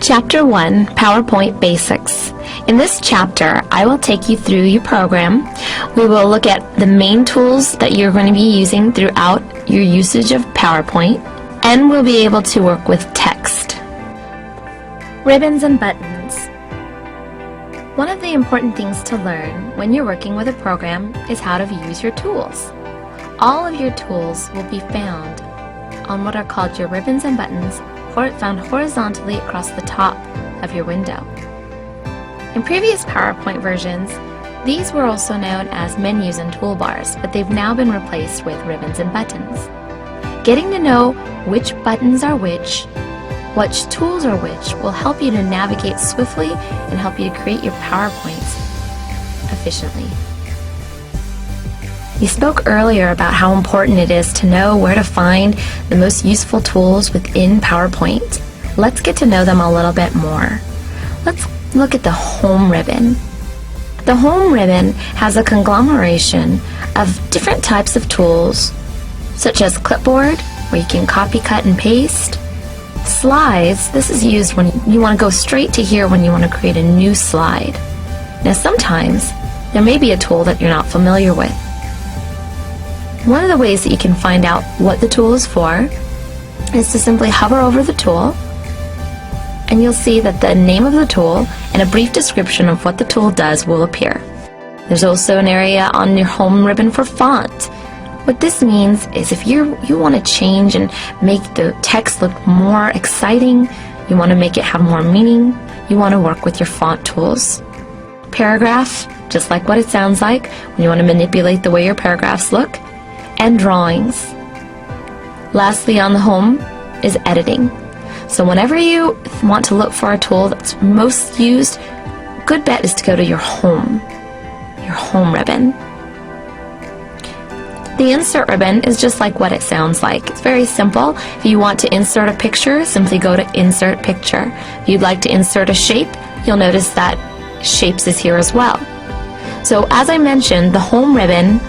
Chapter 1, PowerPoint Basics. In this chapter, I will take you through your program. We will look at the main tools that you're going to be using throughout your usage of PowerPoint, and we'll be able to work with text. Ribbons and buttons. One of the important things to learn when you're working with a program is how to use your tools. All of your tools will be found on what are called your ribbons and buttons, found horizontally across the top of your window. In previous PowerPoint versions, these were also known as menus and toolbars, but they've now been replaced with ribbons and buttons. Getting to know which buttons are which tools are which, will help you to navigate swiftly and help you to create your PowerPoints efficiently. We spoke earlier about how important it is to know where to find the most useful tools within PowerPoint. Let's get to know them a little bit more. Let's look at the Home ribbon. The Home ribbon has a conglomeration of different types of tools, such as Clipboard, where you can copy, cut, and paste. Slides, this is used when you want to go straight to here when you want to create a new slide. Now sometimes, there may be a tool that you're not familiar with. One of the ways that you can find out what the tool is for is to simply hover over the tool, and you'll see that the name of the tool and a brief description of what the tool does will appear. There's also an area on your Home ribbon for font. What this means is if you want to change and make the text look more exciting, you want to make it have more meaning, you want to work with your font tools. Paragraph, just like what it sounds like, when you want to manipulate the way your paragraphs look. And drawings. Lastly, on the Home is editing. So whenever you want to look for a tool that's most used, good bet is to go to your Home ribbon. The Insert ribbon is just like what it sounds like. It's very simple. If you want to insert a picture, simply go to Insert Picture. If you'd like to insert a shape, you'll notice that Shapes is here as well. So as I mentioned, the Home ribbon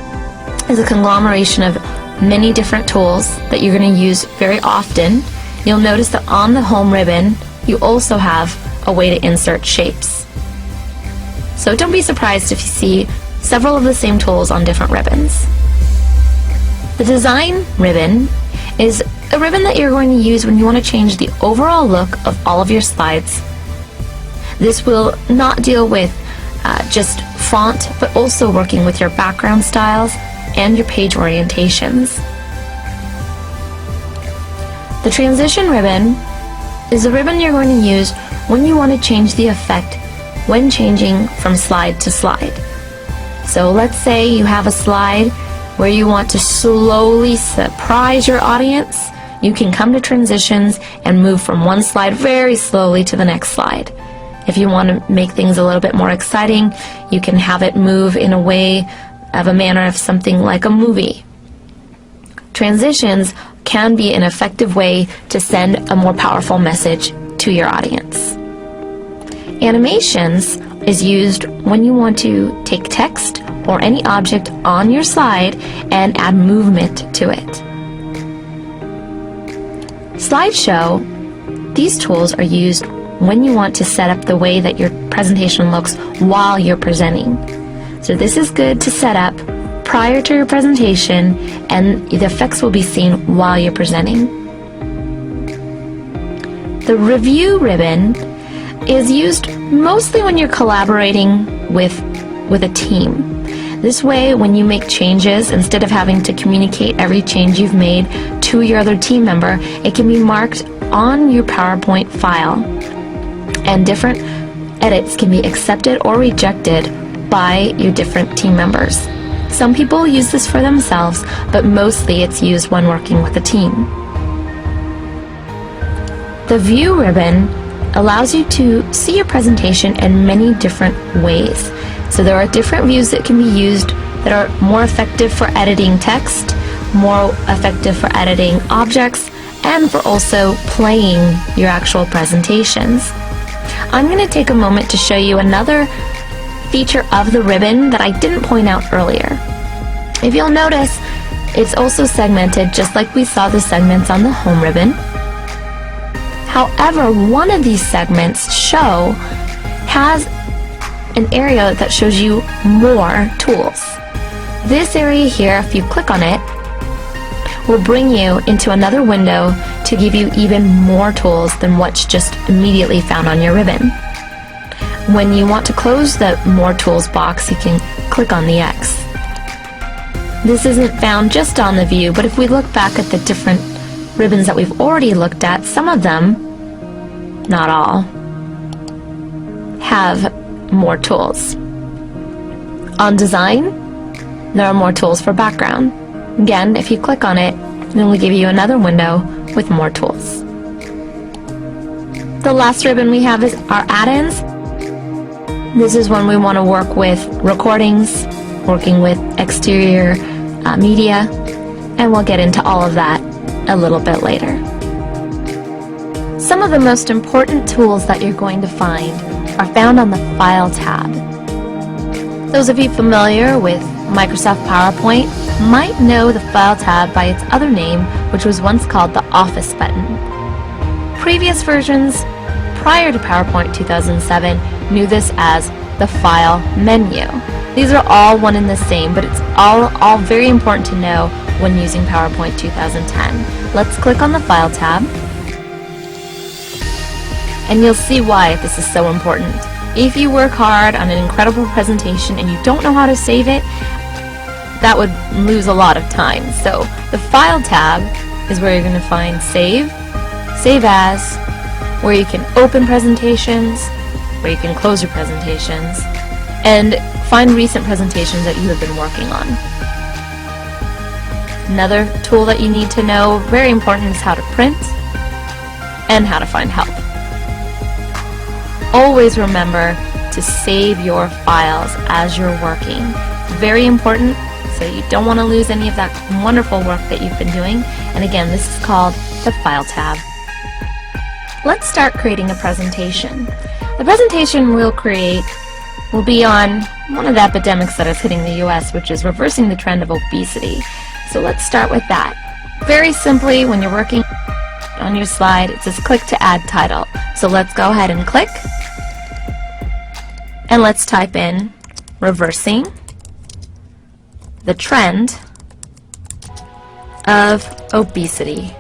is a conglomeration of many different tools that you're going to use very often. You'll notice that on the Home ribbon, you also have a way to insert shapes. So don't be surprised if you see several of the same tools on different ribbons. The Design ribbon is a ribbon that you're going to use when you want to change the overall look of all of your slides. This will not deal with just font, but also working with your background styles and your page orientations. The Transition ribbon is a ribbon you're going to use when you want to change the effect when changing from slide to slide. So let's say you have a slide where you want to slowly surprise your audience. You can come to Transitions and move from one slide very slowly to the next slide. If you want to make things a little bit more exciting, you can have it move in a way of a manner of something like a movie. Transitions can be an effective way to send a more powerful message to your audience. Animations is used when you want to take text or any object on your slide and add movement to it. Slideshow, these tools are used when you want to set up the way that your presentation looks while you're presenting. So this is good to set up prior to your presentation, and the effects will be seen while you're presenting. The Review ribbon is used mostly when you're collaborating with a team. This way, when you make changes, instead of having to communicate every change you've made to your other team member, it can be marked on your PowerPoint file, and different edits can be accepted or rejected by your different team members. Some people use this for themselves, but mostly it's used when working with a team. The View ribbon allows you to see your presentation in many different ways. So there are different views that can be used that are more effective for editing text, more effective for editing objects, and for also playing your actual presentations. I'm going to take a moment to show you another feature of the ribbon that I didn't point out earlier. If you'll notice, it's also segmented just like we saw the segments on the Home ribbon. However, one of these segments has an area that shows you more tools. This area here, if you click on it, will bring you into another window to give you even more tools than what's just immediately found on your ribbon. When you want to close the More Tools box, you can click on the X. This isn't found just on the view, but if we look back at the different ribbons that we've already looked at, some of them, not all, have more tools. On Design, there are more tools for background. Again, if you click on it, it will give you another window with more tools. The last ribbon we have is our add-ins. This is when we want to work with recordings, working with exterior media, and we'll get into all of that a little bit later. Some of the most important tools that you're going to find are found on the File tab. Those of you familiar with Microsoft PowerPoint might know the File tab by its other name, which was once called the Office button. Previous versions, prior to PowerPoint 2007, knew this as the File menu. These are all one and the same, but it's all very important to know when using PowerPoint 2010. Let's click on the File tab, and you'll see why this is so important. If you work hard on an incredible presentation and you don't know how to save it, that would lose a lot of time. So the File tab is where you're going to find Save, Save As, where you can open presentations, where you can close your presentations, and find recent presentations that you have been working on. Another tool that you need to know, very important, is how to print and how to find help. Always remember to save your files as you're working. Very important, so you don't want to lose any of that wonderful work that you've been doing. And again, this is called the File tab. Let's start creating a presentation. The presentation we'll create will be on one of the epidemics that is hitting the US, which is reversing the trend of obesity. So let's start with that. Very simply, when you're working on your slide, it says click to add title. So let's go ahead and click, and let's type in reversing the trend of obesity.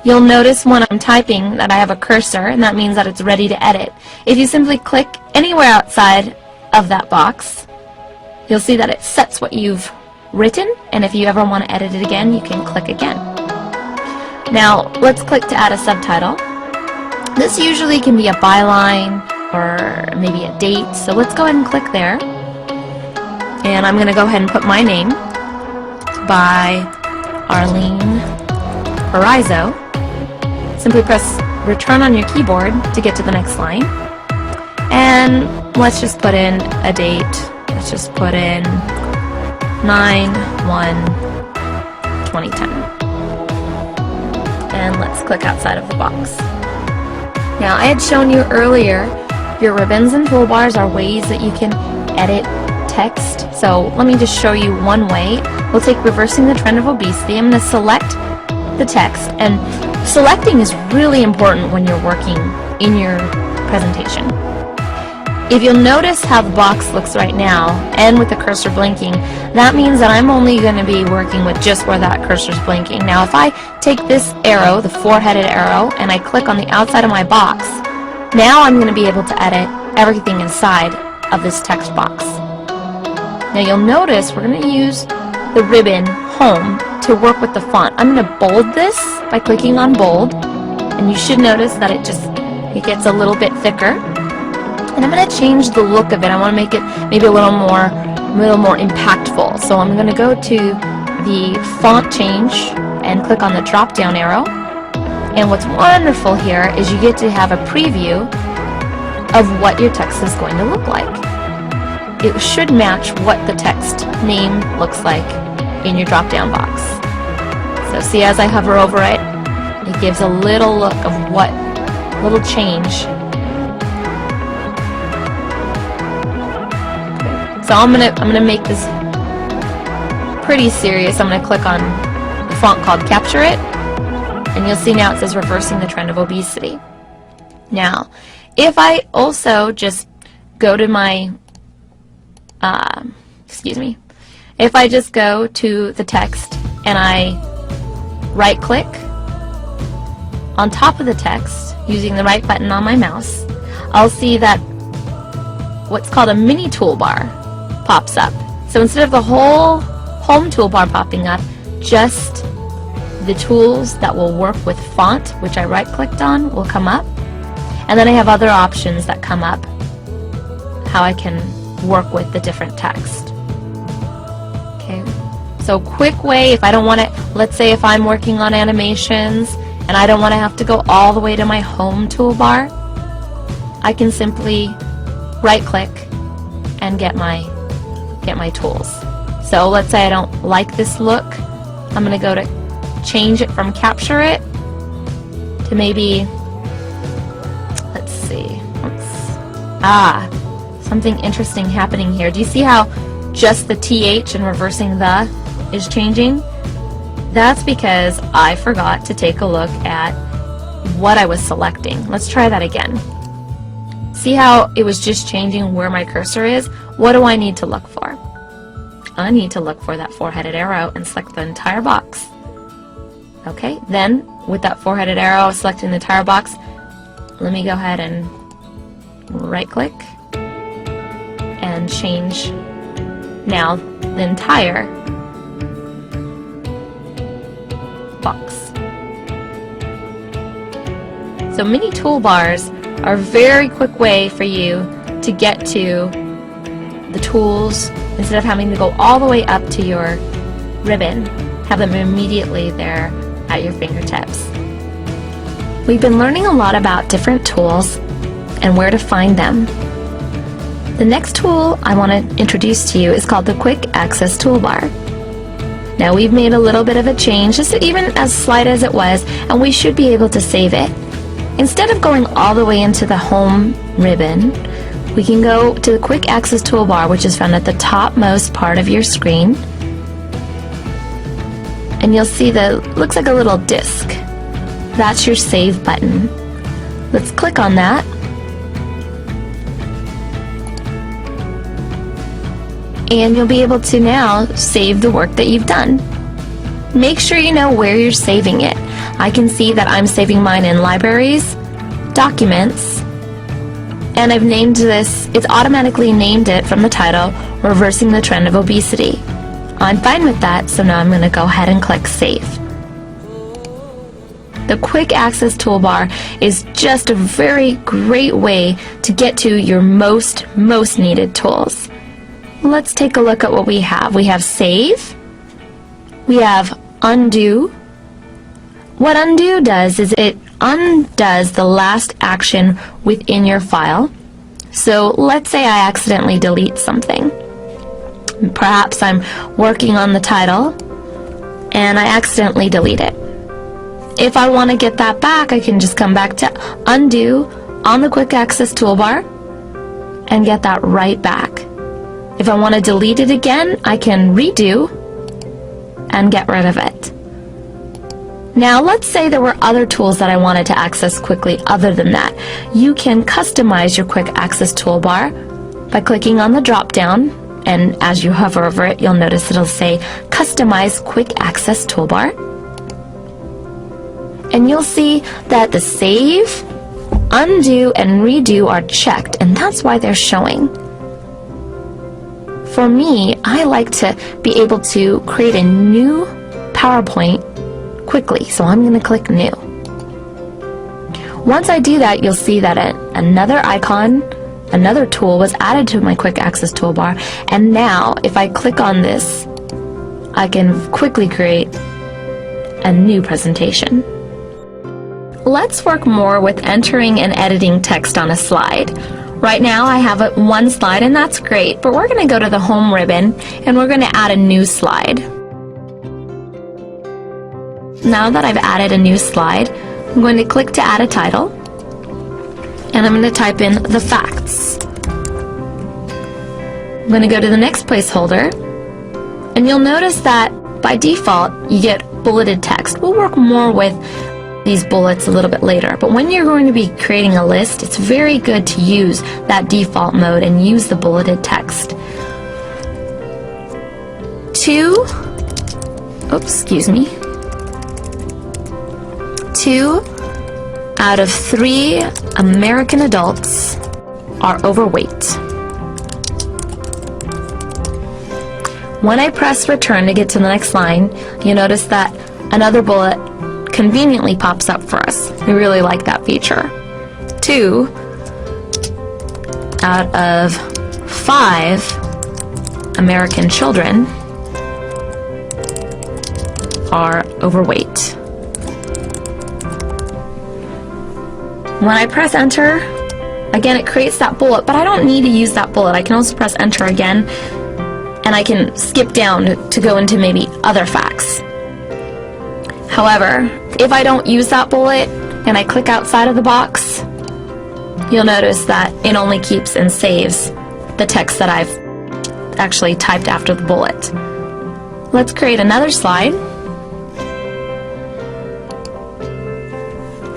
You'll notice when I'm typing that I have a cursor, and that means that it's ready to edit. If you simply click anywhere outside of that box, you'll see that it sets what you've written, and if you ever want to edit it again, you can click again. Now, let's click to add a subtitle. This usually can be a byline or maybe a date, so let's go ahead and click there. And I'm going to go ahead and put my name, by Arlene Horizon. Simply press return on your keyboard to get to the next line. And let's just put in a date. Let's just put in 9/1/2010. And let's click outside of the box. Now, I had shown you earlier, your ribbons and toolbars are ways that you can edit text. So let me just show you one way. We'll take reversing the trend of obesity. I'm going to select the text, and selecting is really important when you're working in your presentation. If you'll notice how the box looks right now, and with the cursor blinking, that means that I'm only going to be working with just where that cursor is blinking. Now, if I take this arrow, the four-headed arrow, and I click on the outside of my box, now I'm going to be able to edit everything inside of this text box. Now, you'll notice we're going to use the ribbon Home to work with the font. I'm going to bold this by clicking on bold, and you should notice that it gets a little bit thicker. And I'm going to change the look of it. I want to make it maybe a little more impactful. So I'm going to go to the font change and click on the drop down arrow. And what's wonderful here is you get to have a preview of what your text is going to look like. It should match what the text name looks like in your drop down box. So see, as I hover over it, it gives a little look of what little change. So I'm gonna make this pretty serious. I'm gonna click on the font called Capture It, And you'll see now it says reversing the trend of obesity. Now, if I also just go to my, if I just go to the text and I right-click on top of the text using the right button on my mouse, I'll see that what's called a mini toolbar pops up. So instead of the whole home toolbar popping up, just the tools that will work with font, which I right-clicked on, will come up. And then I have other options that come up, how I can work with the different text. Okay, so quick way, if I don't want to, let's say if I'm working on animations and I don't want to have to go all the way to my home toolbar, I can simply right-click and get my tools. So let's say I don't like this look. I'm going to go to change it from capture it to maybe, let's see, something interesting happening here. Do you see how just the TH and reversing the is changing? That's because I forgot to take a look at what I was selecting. Let's try that again. See how it was just changing where my cursor is? What do I need to look for? I need to look for that four-headed arrow and select the entire box. Okay, then with that four-headed arrow selecting the entire box, let me go ahead and right-click and change now the entire box. So mini toolbars are a very quick way for you to get to the tools instead of having to go all the way up to your ribbon. Have them immediately there at your fingertips. We've been learning a lot about different tools and where to find them. The next tool I want to introduce to you is called the Quick Access Toolbar. Now we've made a little bit of a change, just even as slight as it was, and we should be able to save it. Instead of going all the way into the home ribbon, we can go to the Quick Access Toolbar, which is found at the topmost part of your screen. And you'll see looks like a little disc. That's your save button. Let's click on that. And you'll be able to now save the work that you've done. Make sure you know where you're saving it. I can see that I'm saving mine in Libraries, Documents, and I've named this, it's automatically named it from the title, Reversing the Trend of Obesity. I'm fine with that, so now I'm going to go ahead and click Save. The Quick Access Toolbar is just a very great way to get to your most needed tools. Let's take a look at what we have. We have Save, we have Undo. What Undo does is it undoes the last action within your file. So let's say I accidentally delete something. Perhaps I'm working on the title and I accidentally delete it. If I want to get that back, I can just come back to Undo on the Quick Access Toolbar and get that right back. If I want to delete it again, I can redo and get rid of it. Now let's say there were other tools that I wanted to access quickly other than that. You can customize your Quick Access Toolbar by clicking on the drop down, and as you hover over it, you'll notice it'll say Customize Quick Access Toolbar. And you'll see that the Save, Undo, and Redo are checked, and that's why they're showing. For me, I like to be able to create a new PowerPoint quickly, so I'm going to click New. Once I do that, you'll see that another icon, another tool was added to my Quick Access Toolbar, and now if I click on this, I can quickly create a new presentation. Let's work more with entering and editing text on a slide. Right now I have one slide, and that's great, but we're going to go to the home ribbon and we're going to add a new slide. Now that I've added a new slide, I'm going to click to add a title, and I'm going to type in the facts. I'm going to go to the next placeholder, and you'll notice that by default you get bulleted text. We'll work more with these bullets a little bit later. But when you're going to be creating a list, it's very good to use that default mode and use the bulleted text. 2 out of 3 American adults are overweight. When I press return to get to the next line, you notice that another bullet conveniently pops up for us. We really like that feature. 2 out of 5 American children are overweight. When I press enter, again it creates that bullet, but I don't need to use that bullet. I can also press enter again, and I can skip down to go into maybe other facts. However, if I don't use that bullet and I click outside of the box, you'll notice that it only keeps and saves the text that I've actually typed after the bullet. Let's create another slide.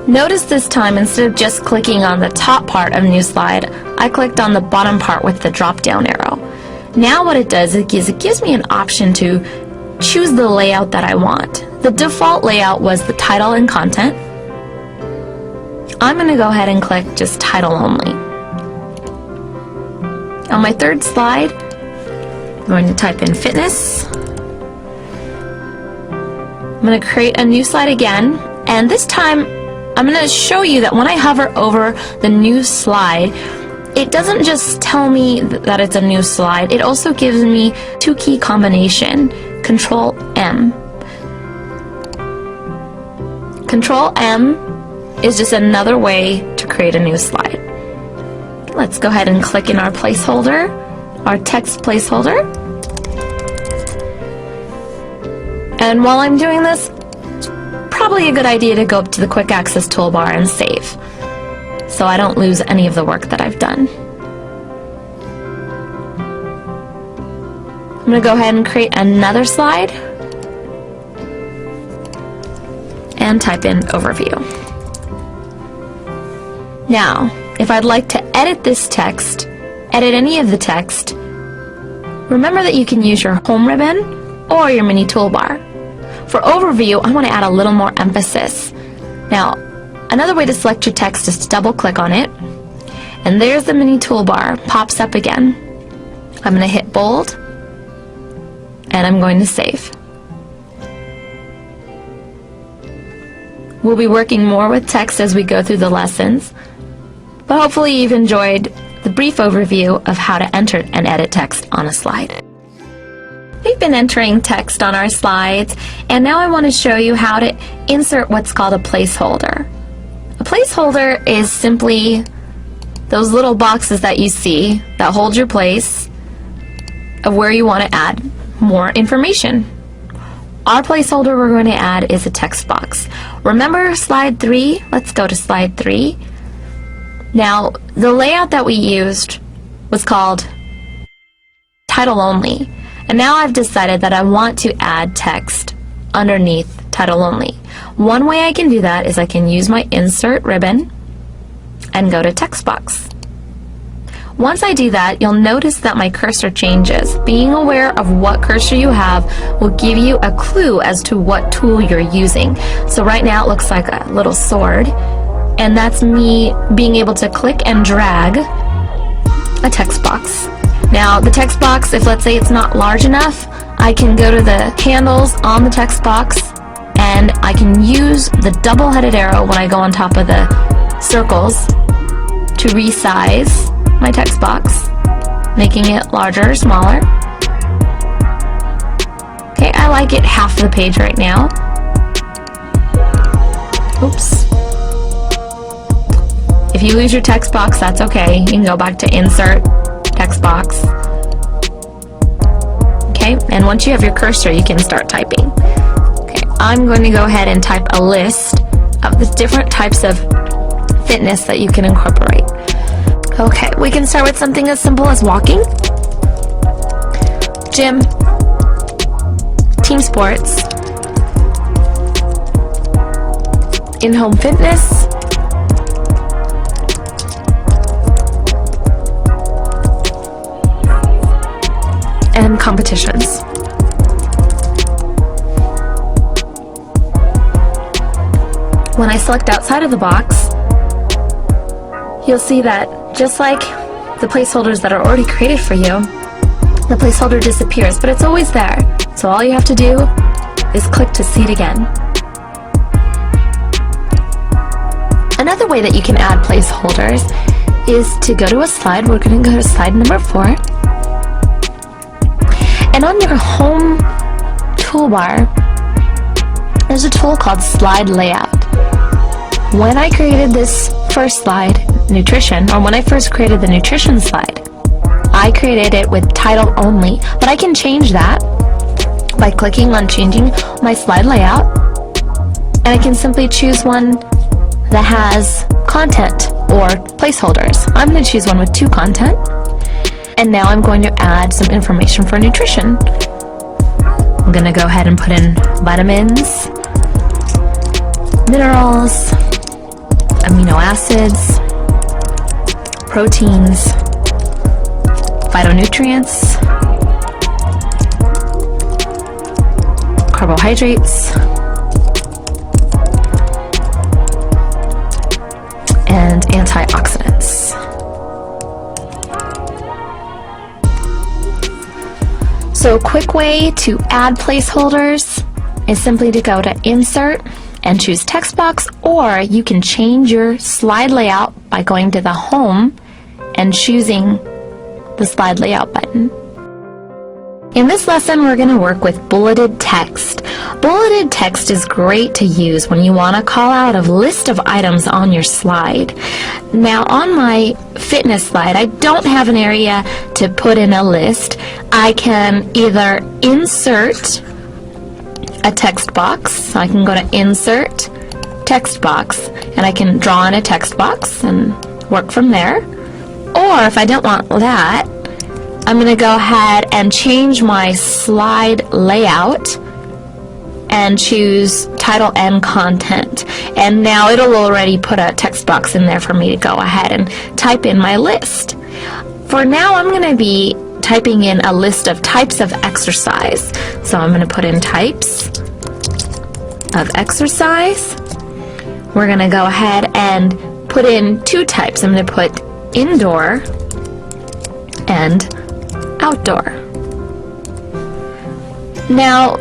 Notice this time, instead of just clicking on the top part of New Slide, I clicked on the bottom part with the drop-down arrow. Now what it does is it gives me an option to choose the layout that I want. The default layout was the title and content. I'm going to go ahead and click just title only. On my third slide, I'm going to type in fitness. I'm going to create a new slide again, and this time I'm going to show you that when I hover over the new slide, it doesn't just tell me that it's a new slide, it also gives me 2-key combination, Control M. Control M is just another way to create a new slide. Let's go ahead and click in our placeholder, our text placeholder. And while I'm doing this, it's probably a good idea to go up to the quick access toolbar and save, so I don't lose any of the work that I've done. I'm going to go ahead and create another slide and type in overview. Now, if I'd like to edit this text, edit any of the text, remember that you can use your home ribbon or your mini toolbar. For overview, I want to add a little more emphasis. Now, another way to select your text is to double click on it, and there's the mini toolbar, pops up again. I'm going to hit bold, and I'm going to save. We'll be working more with text as we go through the lessons, but hopefully you've enjoyed the brief overview of how to enter and edit text on a slide. We've been entering text on our slides, and now I want to show you how to insert what's called a placeholder. A placeholder is simply those little boxes that you see that hold your place of where you want to add more information. Our placeholder we're going to add is a text box. Remember slide 3? Let's go to slide 3. Now, the layout that we used was called title only. And now I've decided that I want to add text underneath title only. One way I can do that is I can use my insert ribbon and go to text box. Once I do that, you'll notice that my cursor changes. Being aware of what cursor you have will give you a clue as to what tool you're using. So right now it looks like a little sword, and that's me being able to click and drag a text box. Now, the text box, if let's say it's not large enough, I can go to the handles on the text box, and I can use the double-headed arrow when I go on top of the circles to resize my text box, making it larger or smaller. Okay, I like it half the page right now. Oops. If you lose your text box, that's okay. You can go back to insert, text box. Okay, and once you have your cursor, you can start typing. Okay, I'm going to go ahead and type a list of the different types of fitness that you can incorporate. Okay, we can start with something as simple as walking, gym, team sports, in-home fitness, and competitions. When I select outside of the box, you'll see that just like the placeholders that are already created for you, the placeholder disappears, but it's always there. So all you have to do is click to see it again. Another way that you can add placeholders is to go to a slide. We're going to go to slide number 4. And on your home toolbar, there's a tool called Slide Layout. When I created this first slide, nutrition, or when I first created the nutrition slide, I created it with title only, but I can change that by clicking on changing my slide layout, and I can simply choose one that has content or placeholders. I'm going to choose one with 2 content, and now I'm going to add some information for nutrition. I'm going to go ahead and put in vitamins, minerals, amino acids, proteins, phytonutrients, carbohydrates, and antioxidants. So a quick way to add placeholders is simply to go to Insert and choose Text Box, or you can change your slide layout by going to the Home and choosing the Slide Layout button. In this lesson, we're going to work with bulleted text. Bulleted text is great to use when you want to call out a list of items on your slide. Now, on my fitness slide, I don't have an area to put in a list. I can either insert a text box. So I can go to Insert, Text Box, and I can draw in a text box and work from there. Or if I don't want that, I'm going to go ahead and change my slide layout and choose title and content. And now it'll already put a text box in there for me to go ahead and type in my list. For now, I'm going to be typing in a list of types of exercise. So I'm going to put in types of exercise. We're going to go ahead and put in 2 types. I'm going to put indoor and outdoor. Now,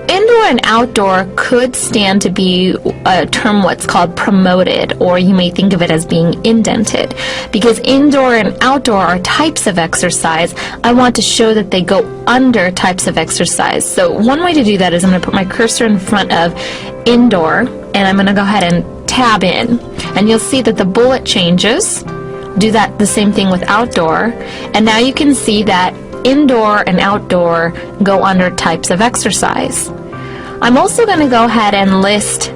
indoor and outdoor could stand to be a term what's called promoted, or you may think of it as being indented. Because indoor and outdoor are types of exercise, I want to show that they go under types of exercise. So one way to do that is I'm going to put my cursor in front of indoor, and I'm going to go ahead and tab in. And you'll see that the bullet changes. Do that the same thing with outdoor, and now you can see that indoor and outdoor go under types of exercise. I'm also going to go ahead and list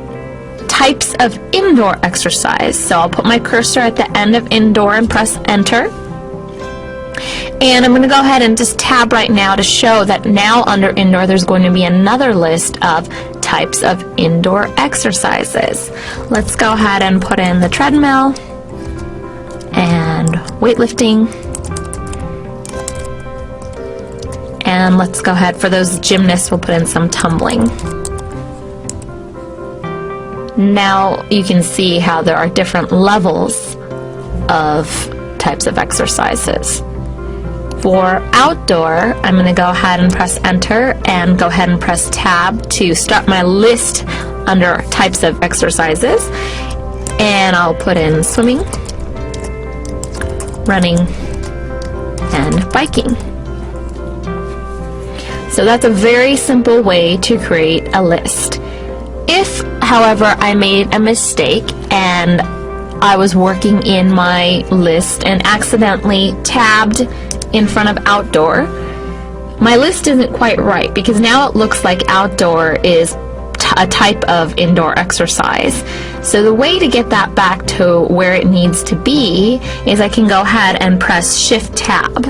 types of indoor exercise. So I'll put my cursor at the end of indoor and press enter. And I'm going to go ahead and just tab right now to show that now under indoor there's going to be another list of types of indoor exercises. Let's go ahead and put in the treadmill and weightlifting. And let's go ahead, for those gymnasts, we'll put in some tumbling. Now you can see how there are different levels of types of exercises. For outdoor, I'm going to go ahead and press enter and go ahead and press tab to start my list under types of exercises. And I'll put in swimming, running, and biking. So that's a very simple way to create a list. If, however, I made a mistake and I was working in my list and accidentally tabbed in front of outdoor, my list isn't quite right, because now it looks like outdoor is a type of indoor exercise. So the way to get that back to where it needs to be is I can go ahead and press Shift Tab.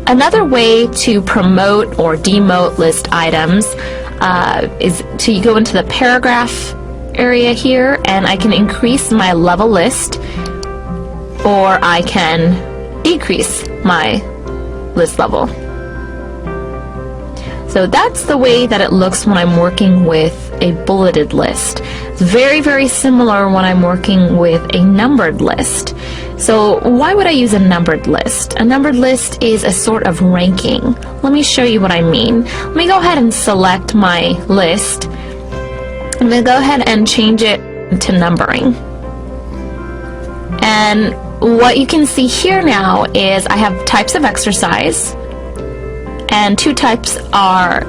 Another way to promote or demote list items, so you go into the paragraph area here, and I can increase my level list, or I can decrease my list level. So that's the way that it looks when I'm working with a bulleted list. It's very, very similar when I'm working with a numbered list. So why would I use a numbered list? A numbered list is a sort of ranking. Let me show you what I mean. Let me go ahead and select my list. I'm going to go ahead and change it to numbering. And what you can see here now is I have types of exercise, and two types are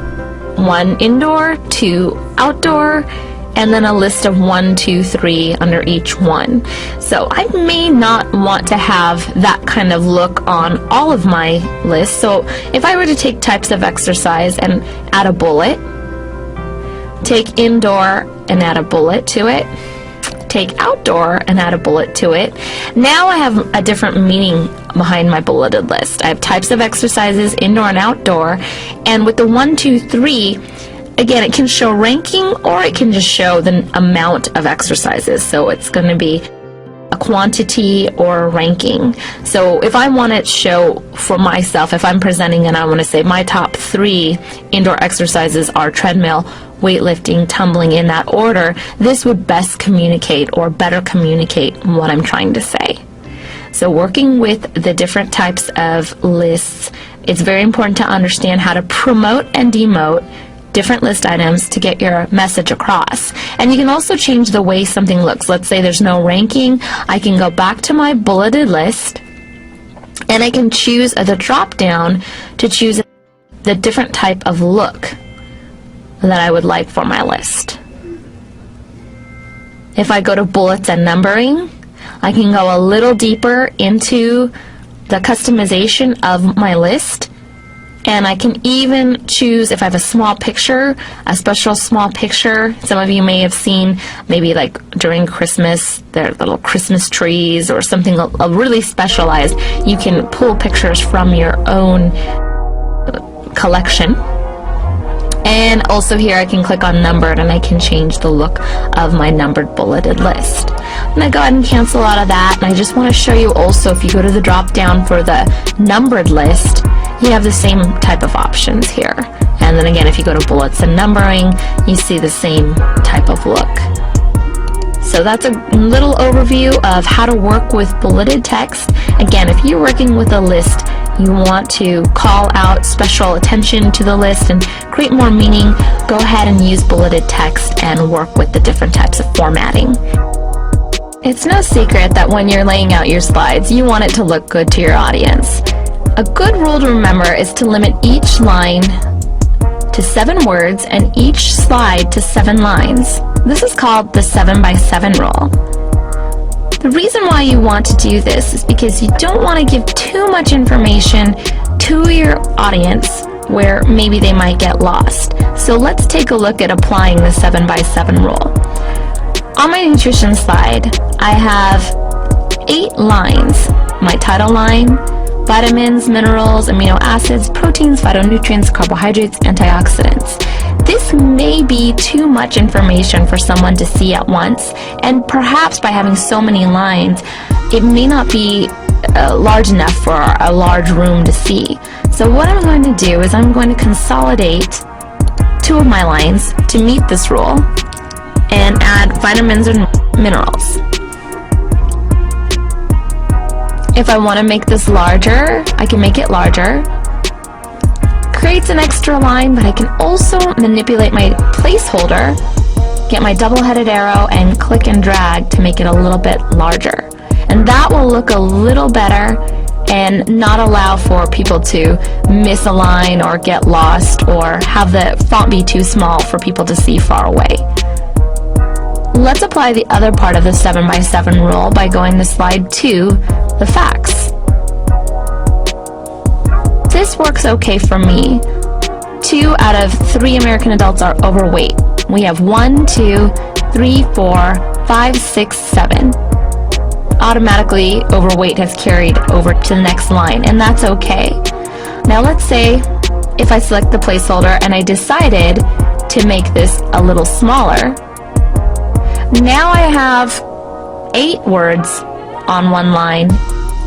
1 indoor, 2 outdoor, and then a list of 1, 2, 3 under each one. So I may not want to have that kind of look on all of my lists. So if I were to take types of exercise and add a bullet, take indoor and add a bullet to it, take outdoor and add a bullet to it, now I have a different meaning behind my bulleted list. I have types of exercises, indoor and outdoor, and with the 1, 2, 3, again, it can show ranking, or it can just show the amount of exercises. So it's going to be a quantity or a ranking. So if I want to show for myself, if I'm presenting and I want to say my top 3 indoor exercises are treadmill, weightlifting, tumbling, in that order, this would best communicate or better communicate what I'm trying to say. So working with the different types of lists, it's very important to understand how to promote and demote different list items to get your message across. And you can also change the way something looks. Let's say there's no ranking. I can go back to my bulleted list, and I can choose the drop down to choose the different type of look that I would like for my list. If I go to bullets and numbering, I can go a little deeper into the customization of my list, and I can even choose if I have a small picture, a special small picture. Some of you may have seen maybe like during Christmas, there are little Christmas trees or something really specialized. You can pull pictures from your own collection. And also here I can click on numbered, and I can change the look of my numbered bulleted list. I'm going to go ahead and cancel out of that, and I just want to show you also, if you go to the drop down for the numbered list, you have the same type of options here. And then again, if you go to bullets and numbering, you see the same type of look. So that's a little overview of how to work with bulleted text. Again, if you're working with a list, you want to call out special attention to the list and create more meaning, go ahead and use bulleted text and work with the different types of formatting. It's no secret that when you're laying out your slides, you want it to look good to your audience. A good rule to remember is to limit each line to 7 words and each slide to 7 lines. This is called the 7x7 rule. The reason why you want to do this is because you don't want to give too much information to your audience where maybe they might get lost. So let's take a look at applying the 7x7 rule. On my nutrition slide, I have 8 lines. My title line, vitamins, minerals, amino acids, proteins, phytonutrients, carbohydrates, antioxidants. This may be too much information for someone to see at once, and perhaps by having so many lines, it may not be large enough for a large room to see. So what I'm going to do is I'm going to consolidate 2 of my lines to meet this rule and add vitamins and minerals. If I want to make this larger, I can make it larger. Creates an extra line, but I can also manipulate my placeholder, get my double-headed arrow, and click and drag to make it a little bit larger. And that will look a little better and not allow for people to miss a line or get lost or have the font be too small for people to see far away. Let's apply the other part of the 7x7 rule by going to slide 2, the facts. This works okay for me. 2 out of 3 American adults are overweight. We have 1, 2, 3, 4, 5, 6, 7. Automatically, overweight has carried over to the next line, and that's okay. Now let's say if I select the placeholder and I decided to make this a little smaller. Now I have 8 words on one line,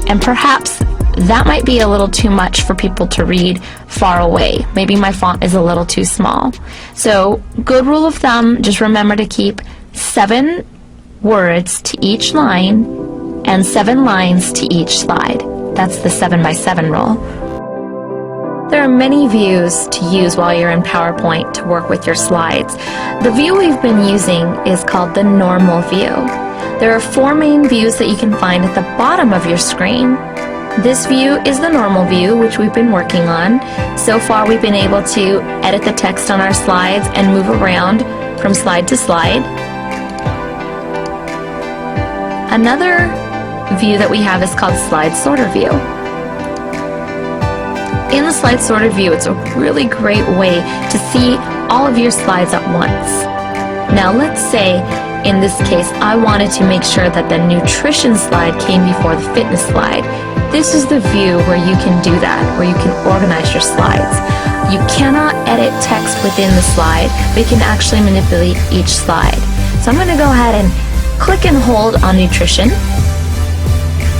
and perhaps that might be a little too much for people to read far away. Maybe my font is a little too small. So, good rule of thumb, just remember to keep 7 words to each line and 7 lines to each slide. That's the 7 by 7 rule. There are many views to use while you're in PowerPoint to work with your slides. The view we've been using is called the normal view. There are 4 main views that you can find at the bottom of your screen. This view is the normal view, which we've been working on. So far we've been able to edit the text on our slides and move around from slide to slide. Another view that we have is called Slide Sorter View. In the Slide Sorter View, it's a really great way to see all of your slides at once. Now let's say, in this case, I wanted to make sure that the nutrition slide came before the fitness slide. This is the view where you can do that, where you can organize your slides. You cannot edit text within the slide, but you can actually manipulate each slide. So I'm going to go ahead and click and hold on nutrition.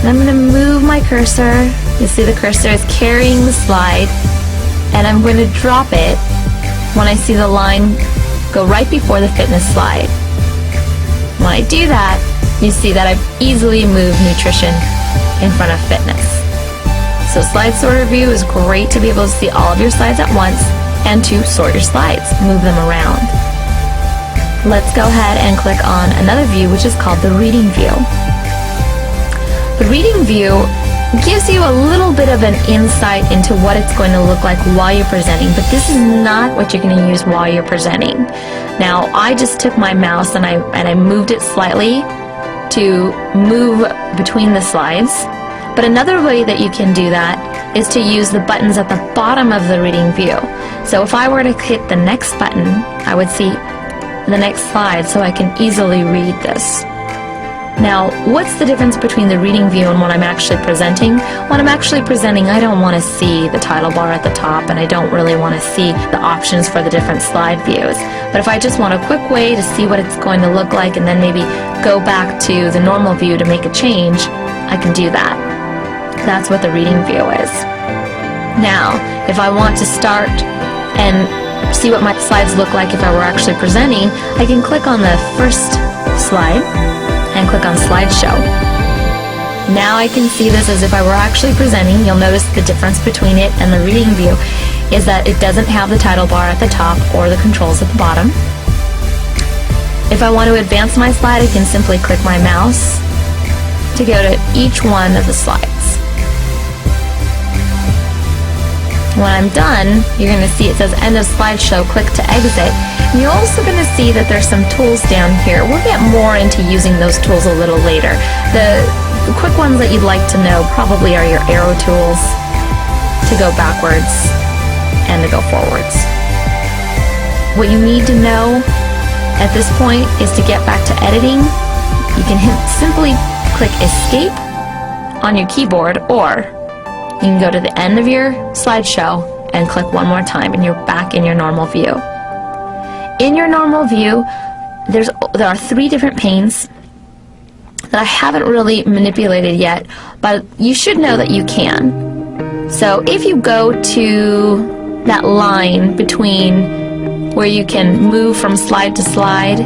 And I'm going to move my cursor. You see the cursor is carrying the slide, and I'm going to drop it when I see the line go right before the fitness slide. When I do that, you see that I've easily moved nutrition in front of fitness. So Slide Sorter View is great to be able to see all of your slides at once and to sort your slides, move them around. Let's go ahead and click on another view, which is called the Reading View. The Reading View gives you a little bit of an insight into what it's going to look like while you're presenting, but this is not what you're going to use while you're presenting. Now, I just took my mouse and I moved it slightly to move between the slides, but another way that you can do that is to use the buttons at the bottom of the Reading View. So if I were to hit the next button, I would see the next slide, so I can easily read this. Now, what's the difference between the Reading View and when I'm actually presenting? When I'm actually presenting, I don't want to see the title bar at the top, and I don't really want to see the options for the different slide views. But if I just want a quick way to see what it's going to look like and then maybe go back to the normal view to make a change, I can do that. That's what the Reading View is. Now, if I want to start and see what my slides look like if I were actually presenting, I can click on the first slide and click on Slideshow. Now I can see this as if I were actually presenting. You'll notice the difference between it and the Reading View is that it doesn't have the title bar at the top or the controls at the bottom. If I want to advance my slide, I can simply click my mouse to go to each one of the slides. When I'm done, you're going to see it says End of Slideshow, click to exit. And you're also going to see that there's some tools down here. We'll get more into using those tools a little later. The quick ones that you'd like to know probably are your arrow tools to go backwards and to go forwards. What you need to know at this point is to get back to editing. You can simply click Escape on your keyboard, or you can go to the end of your slideshow and click one more time and you're back in your normal view. In your normal view, there are 3 different panes that I haven't really manipulated yet, but you should know that you can. So if you go to that line between where you can move from slide to slide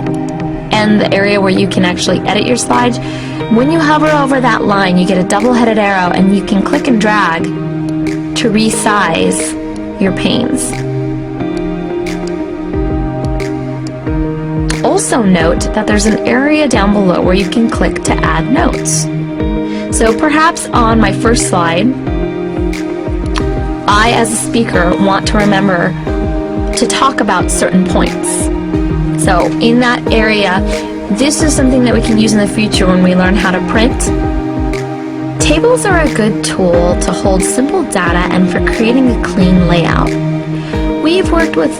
and the area where you can actually edit your slides, when you hover over that line, you get a double-headed arrow and you can click and drag to resize your panes. Also note that there's an area down below where you can click to add notes. So perhaps on my first slide, I as a speaker want to remember to talk about certain points. So in that area, this is something that we can use in the future when we learn how to print. Tables are a good tool to hold simple data and for creating a clean layout. We've worked with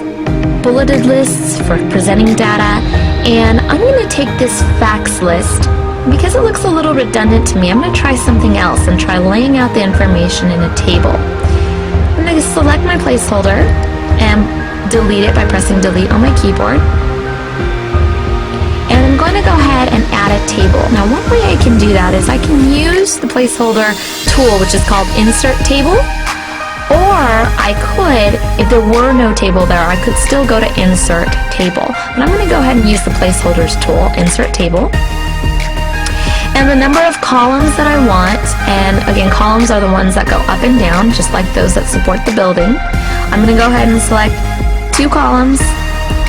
bulleted lists for presenting data, and I'm going to take this facts list. Because it looks a little redundant to me, I'm going to try something else and try laying out the information in a table. I'm going to select my placeholder and delete it by pressing delete on my keyboard. And I'm going to go ahead and add a table. Now, one way I can do that is I can use the placeholder tool, which is called Insert Table, or I could, if there were no table there, I could still go to Insert Table. And I'm going to go ahead and use the placeholders tool, Insert Table, and the number of columns that I want, and again, columns are the ones that go up and down, just like those that support the building. I'm going to go ahead and select 2 columns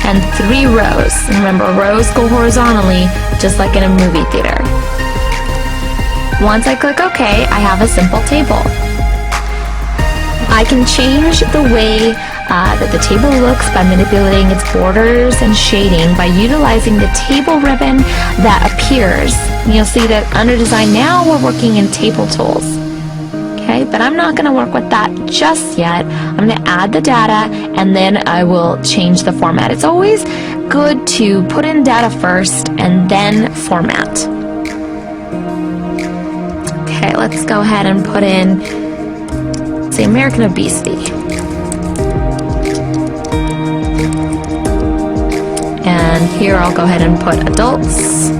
and 3 rows. And remember, rows go horizontally, just like in a movie theater. Once I click OK, I have a simple table. I can change the way that the table looks by manipulating its borders and shading by utilizing the table ribbon that appears. And you'll see that under Design now we're working in Table Tools. Okay, but I'm not going to work with that just yet. I'm going to add the data and then I will change the format. It's always good to put in data first and then format. Okay, let's go ahead and put in, say, American obesity. And here I'll go ahead and put adults.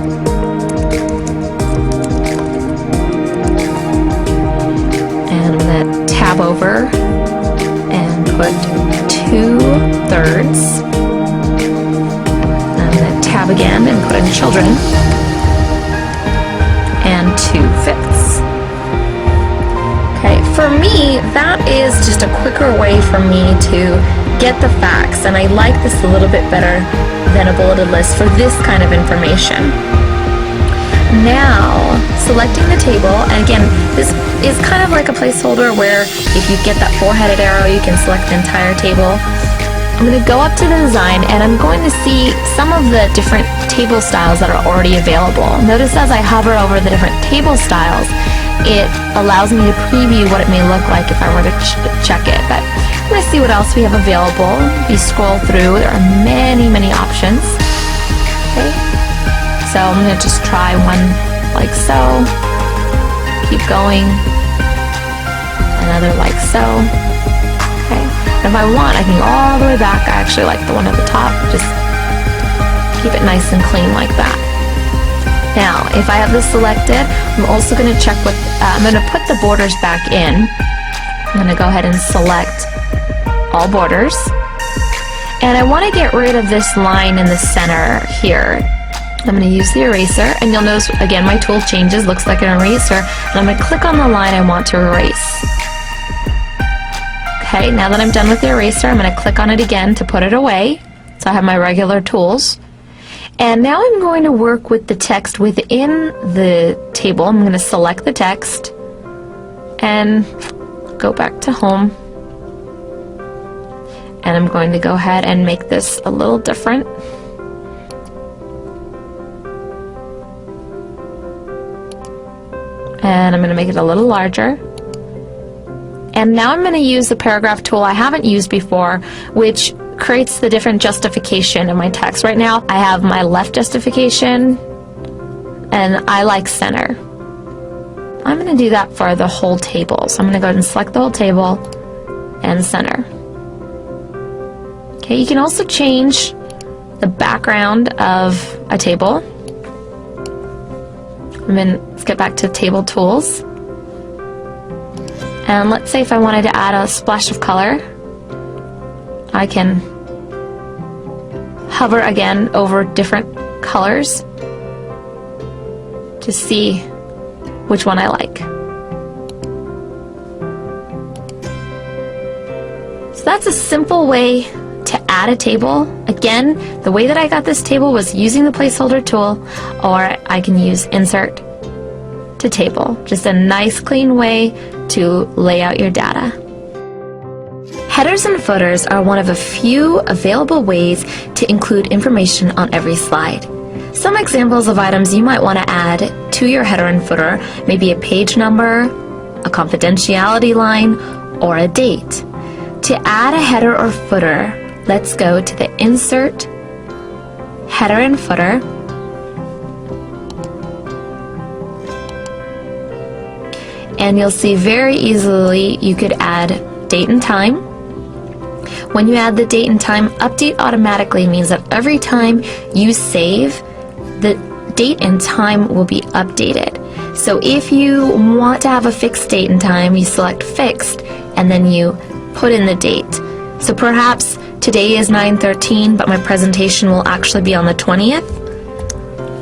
And I'm going to tab over and put 2/3. I'm going to tab again and put in children. And 2/5. Okay, for me, that is just a quicker way for me to get the facts, and I like this a little bit better than a bulleted list for this kind of information. Now, selecting the table, and again, this is kind of like a placeholder where if you get that 4-headed arrow, you can select the entire table. I'm going to go up to the design, and I'm going to see some of the different table styles that are already available. Notice as I hover over the different table styles, it allows me to preview what it may look like if I were to check it. But I'm going to see what else we have available. If you scroll through, there are many, many options. Okay, so I'm going to just try one like so. Keep going. Another like so. Okay, and if I want, I can go all the way back. I actually like the one at the top. Just keep it nice and clean like that. Now, if I have this selected, I'm also going to check with, I'm going to put the borders back in. I'm going to go ahead and select all borders. And I want to get rid of this line in the center here. I'm going to use the eraser, and you'll notice, again, my tool changes, looks like an eraser, and I'm going to click on the line I want to erase. Okay, now that I'm done with the eraser, I'm going to click on it again to put it away. So I have my regular tools. And now I'm going to work with the text within the table. I'm going to select the text and go back to home. And I'm going to go ahead and make this a little different. And I'm going to make it a little larger. And now I'm going to use the paragraph tool I haven't used before, which creates the different justification in my text. Right now I have my left justification and I like center. I'm going to do that for the whole table. So I'm going to go ahead and select the whole table and center. Okay, you can also change the background of a table. Let's get back to Table Tools. And let's say if I wanted to add a splash of color, I can hover again over different colors to see which one I like. So that's a simple way to add a table. Again, the way that I got this table was using the placeholder tool, or I can use Insert to Table. Just a nice clean way to lay out your data. Headers and footers are one of a few available ways to include information on every slide. Some examples of items you might want to add to your header and footer may be a page number, a confidentiality line, or a date. To add a header or footer, let's go to the Insert, Header and Footer, and you'll see very easily you could add date and time. When you add the date and time, update automatically means that every time you save, the date and time will be updated. So if you want to have a fixed date and time, you select fixed and then you put in the date. So perhaps today is 9/13, but my presentation will actually be on the 20th.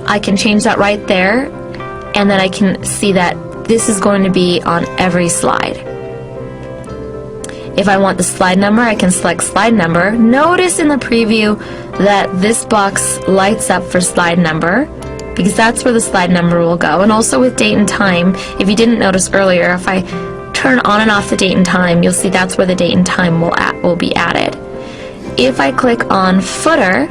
I can change that right there, and then I can see that this is going to be on every slide. If I want the slide number, I can select slide number. Notice in the preview that this box lights up for slide number, because that's where the slide number will go. And also with date and time, if you didn't notice earlier, if I turn on and off the date and time, you'll see that's where the date and time will be added. If I click on footer,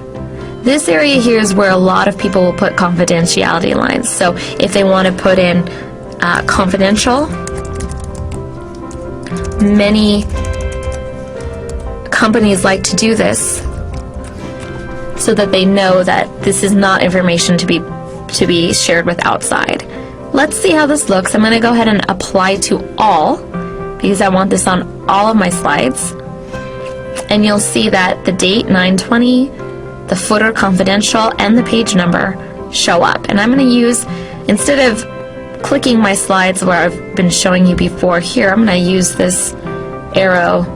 this area here is where a lot of people will put confidentiality lines. So if they want to put in confidential, many companies like to do this so that they know that this is not information to be shared with outside. Let's see how this looks. I'm going to go ahead and apply to all because I want this on all of my slides. And you'll see that the date 9/20, the footer confidential, and the page number show up. And I'm going to use, instead of clicking my slides where I've been showing you before here, I'm going to use this arrow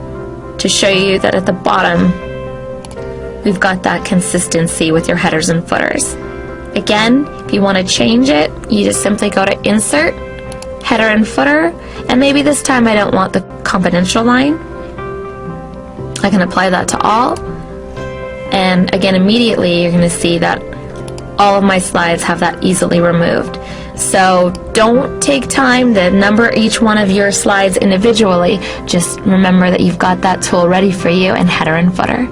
to show you that at the bottom we've got that consistency with your headers and footers. Again, if you want to change it, you just simply go to Insert, Header and Footer, and maybe this time I don't want the confidential line. I can apply that to all, and again immediately you're going to see that all of my slides have that easily removed. So don't take time to number each one of your slides individually. Just remember that you've got that tool ready for you in header and footer.